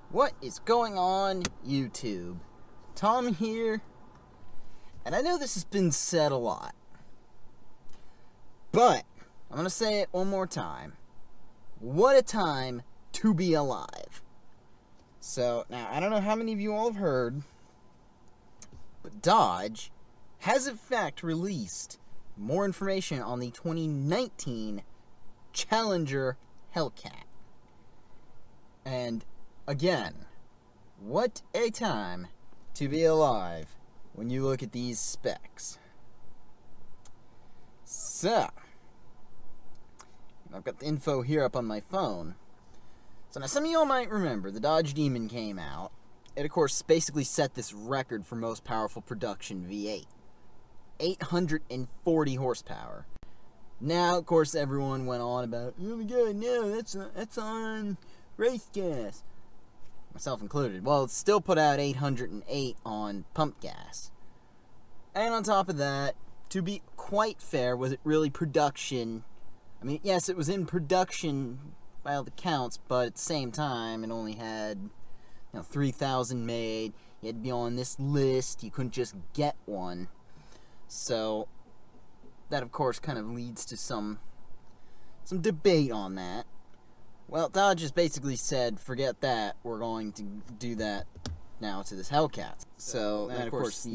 What is going on, YouTube? Tom here, and I know this has been said a lot, but I'm going to say it one more time. What a time to be alive. So, now, I don't know how many of you all have heard, but Dodge has in fact released more information on the 2019 Challenger Hellcat. And again, what a time to be alive when you look at these specs. So, I've got the info here up on my phone. So now some of y'all might remember the Dodge Demon came out. It of course basically set this record for most powerful production V8. 840 horsepower. Now, of course, everyone went on about, oh my god, no, that's on race gas. Myself included. Well, it still put out 808 on pump gas. And on top of that, to be quite fair, was it really production? I mean, yes, it was in production by all the counts, but at the same time, it only had, 3,000 made. You had to be on this list. You couldn't just get one. So, that of course kind of leads to some debate on that. Well, Dodge just basically said, forget that, we're going to do that now to this Hellcat. So, and of course,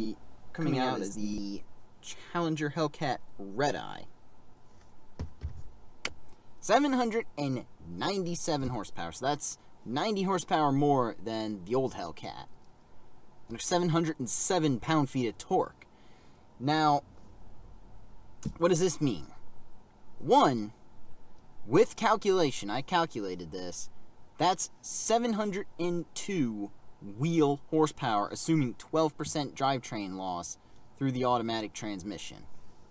coming out is the Challenger Hellcat Redeye. 797 horsepower, so that's 90 horsepower more than the old Hellcat. And 707 pound-feet of torque. Now, what does this mean? One, with calculation, I calculated this, that's 702 wheel horsepower, assuming 12% drivetrain loss through the automatic transmission.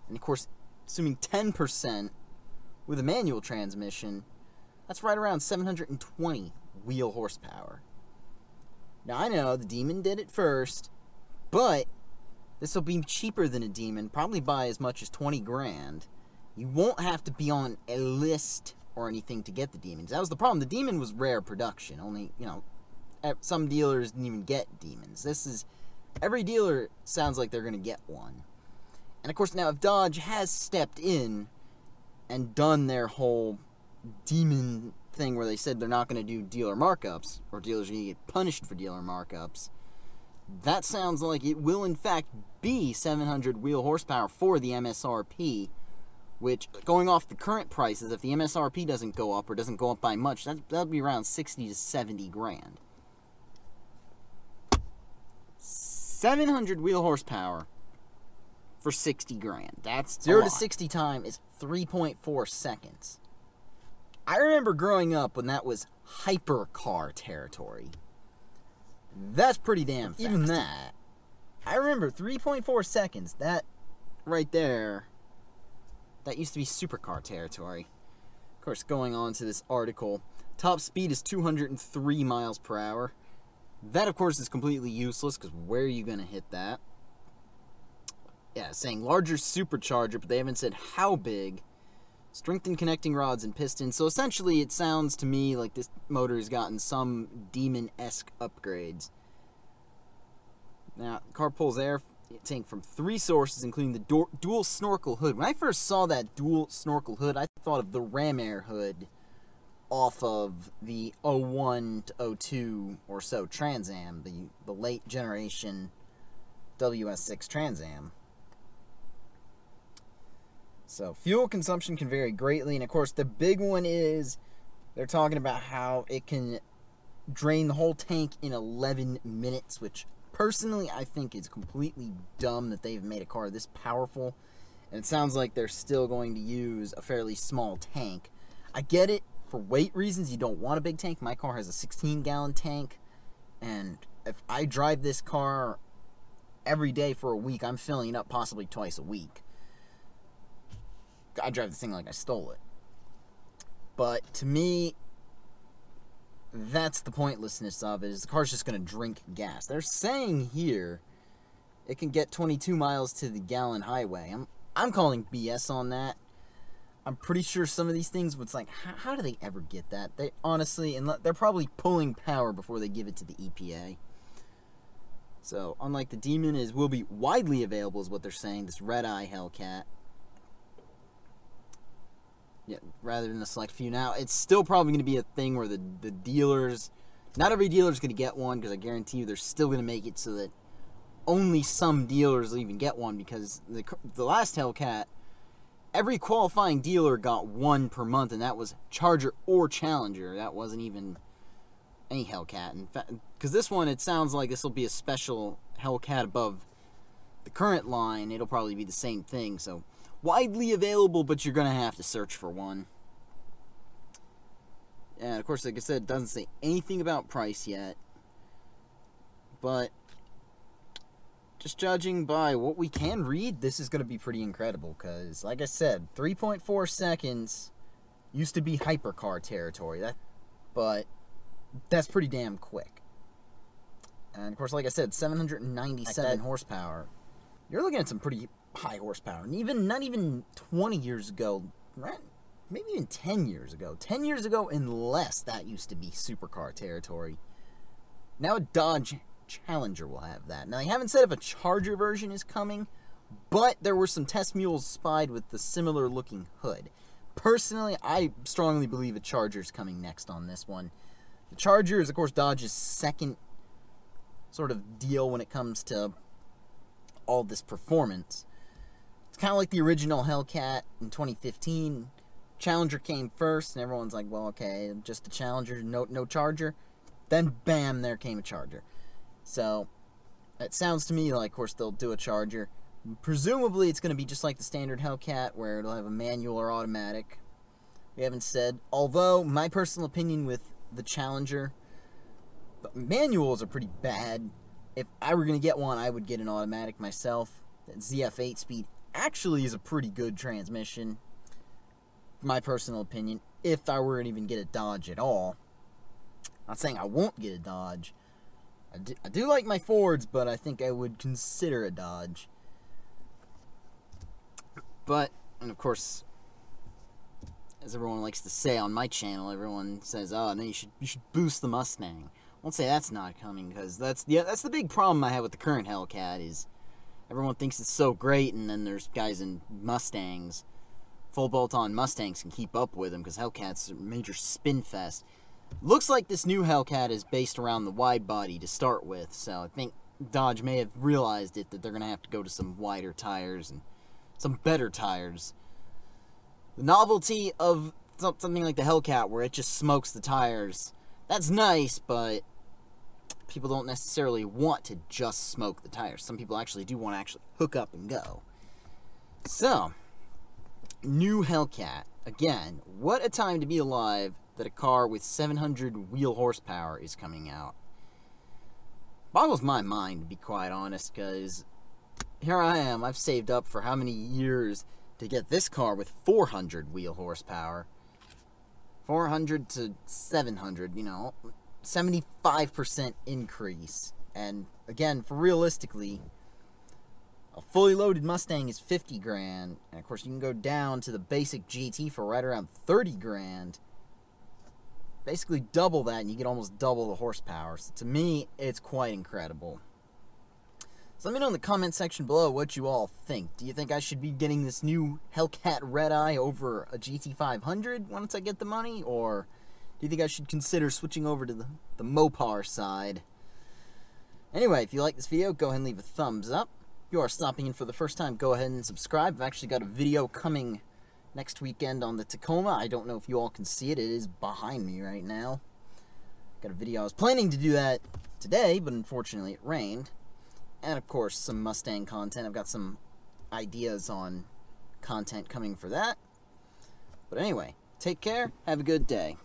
And of course, assuming 10% with a manual transmission, that's right around 720 wheel horsepower. Now, I know the Demon did it first, but this will be cheaper than a Demon, probably by as much as 20 grand. You won't have to be on a list or anything to get the Demons. That was the problem. The Demon was rare production. Only, some dealers didn't even get Demons. Every dealer sounds like they're going to get one. And of course, now if Dodge has stepped in and done their whole Demon thing where they said they're not going to do dealer markups, or dealers are going to get punished for dealer markups, that sounds like it will in fact be 700 wheel horsepower for the MSRP, which, going off the current prices, if the MSRP doesn't go up or doesn't go up by much, that'll be around 60 to 70 grand. 700 wheel horsepower for 60 grand. That's 0 to 60 time is 3.4 seconds. I remember growing up when that was hypercar territory. That's pretty damn fast. Even that. I remember 3.4 seconds. That right there, that used to be supercar territory. Of course, going on to this article, top speed is 203 miles per hour. That, of course, is completely useless, because where are you going to hit that? Yeah, saying larger supercharger, but they haven't said how big. Strengthened connecting rods and pistons. So essentially, it sounds to me like this motor has gotten some Demon-esque upgrades. Now, the car pulls air tank from 3 sources, including the dual snorkel hood. When I first saw that dual snorkel hood, I thought of the Ram Air hood off of the 01 to 02 or so Trans Am, the late generation WS6 Trans Am. So, fuel consumption can vary greatly, and of course, the big one is they're talking about how it can drain the whole tank in 11 minutes, which personally I think is completely dumb that they've made a car this powerful, and it sounds like they're still going to use a fairly small tank. I get it, for weight reasons, you don't want a big tank. My car has a 16-gallon tank, and if I drive this car every day for a week, I'm filling it up possibly twice a week. I drive the thing like I stole it. But to me, that's the pointlessness of it, is the car's just going to drink gas. They're saying here it can get 22 miles to the gallon highway. I'm calling BS on that. I'm pretty sure some of these things, it's like, how do they ever get that? They honestly, and they're probably pulling power before they give it to the EPA. So, unlike the Demon, will be widely available, is what they're saying. This Redeye Hellcat. Yeah, rather than a select few. Now, it's still probably going to be a thing where the dealers, not every dealer is going to get one, because I guarantee you they're still going to make it so that only some dealers will even get one, because the last Hellcat, every qualifying dealer got one per month, and that was Charger or Challenger. That wasn't even any Hellcat. In fact, because this one, it sounds like this will be a special Hellcat above the current line. It'll probably be the same thing, so widely available, but you're going to have to search for one. And, of course, like I said, it doesn't say anything about price yet. But just judging by what we can read, this is going to be pretty incredible. Because, like I said, 3.4 seconds used to be hypercar territory. But that's pretty damn quick. And, of course, like I said, 797 horsepower. You're looking at some pretty high horsepower. And not even 20 years ago, right? Maybe even 10 years ago. 10 years ago and less, that used to be supercar territory. Now a Dodge Challenger will have that. Now, they haven't said if a Charger version is coming, but there were some test mules spied with the similar looking hood. Personally, I strongly believe a Charger's coming next on this one. The Charger is, of course, Dodge's second sort of deal when it comes to all this performance. It's kind of like the original Hellcat in 2015. Challenger came first, and everyone's like, well, okay, just a Challenger, no Charger. Then, bam, there came a Charger. So, it sounds to me like, of course, they'll do a Charger. Presumably, it's going to be just like the standard Hellcat, where it'll have a manual or automatic. We haven't said. Although, my personal opinion with the Challenger, manuals are pretty bad. If I were going to get one, I would get an automatic myself. That ZF 8-speed actually is a pretty good transmission. My personal opinion, if I were to even get a Dodge at all. Not saying I won't get a Dodge. I do like my Fords, but I think I would consider a Dodge. But, and of course, as everyone likes to say on my channel, everyone says, oh, no, you should boost the Mustang. I won't say that's not coming, because that's the big problem I have with the current Hellcat, is everyone thinks it's so great, and then there's guys in Mustangs, full bolt-on Mustangs can keep up with them, because Hellcat's a major spin fest. Looks like this new Hellcat is based around the wide body to start with, so I think Dodge may have realized that they're going to have to go to some wider tires and some better tires. The novelty of something like the Hellcat, where it just smokes the tires, that's nice, but people don't necessarily want to just smoke the tires. Some people actually do want to actually hook up and go. So, new Hellcat. Again, what a time to be alive that a car with 700 wheel horsepower is coming out. Boggles my mind, to be quite honest, because here I am, I've saved up for how many years to get this car with 400 wheel horsepower. 400 to 700, you know, 75% increase. And again, for realistically, a fully loaded Mustang is 50 grand. And of course, you can go down to the basic GT for right around 30 grand. Basically double that, and you get almost double the horsepower. So to me, it's quite incredible. So let me know in the comment section below what you all think. Do you think I should be getting this new Hellcat Redeye over a GT500 once I get the money? Or do you think I should consider switching over to the Mopar side? Anyway, if you like this video, go ahead and leave a thumbs up. If you are stopping in for the first time, go ahead and subscribe. I've actually got a video coming next weekend on the Tacoma. I don't know if you all can see it. It is behind me right now. Got a video. I was planning to do that today, but unfortunately it rained. And of course, some Mustang content. I've got some ideas on content coming for that. But anyway, take care. Have a good day.